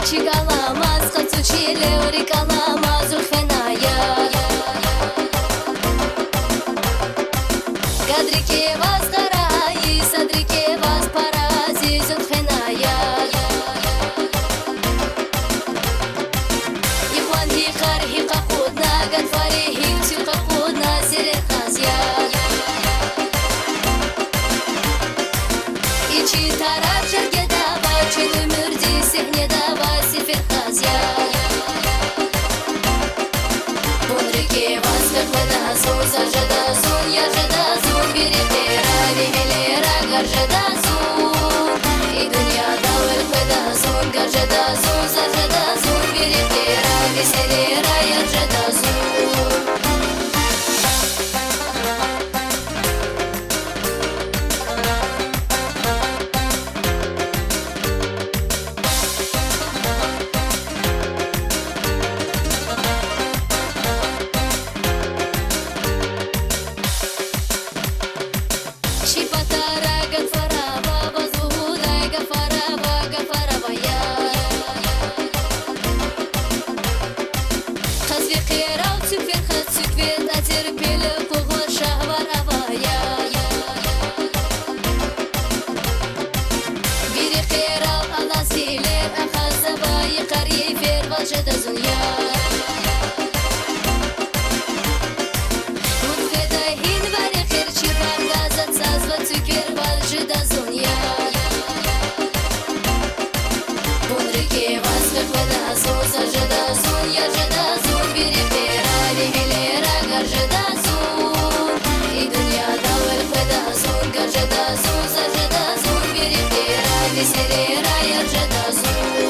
Чигаламаз, хацучиле, орикаламаз, урфеная. Кадрике вас гараи, садрике вас парази, зурфеная. Ихван хихар хиха худна, гадфари хихтюха худна, зере хазя. İçi taraf şerge dava, çölü mürdi sehne dava, sifir hazya. Bunrike vas vermeda zon, zarjada zon, yarjada zon, biri tera, vemelera, garjada zon. I dünyada vermeda zon, garjada zon, zarjada zon, biri tera, veselera, yarjada zon. Жада зуня. Мудведа хин варе херчи бардаза цазва цукер вал жада зуня. Бунрике вас верхведа зоза жада зуня, жада зун бирифера, вивилера гар жада зун. И дуньяда верхведа зун, гар жада зун, за жада зун бирифера, веселера яр жада зун.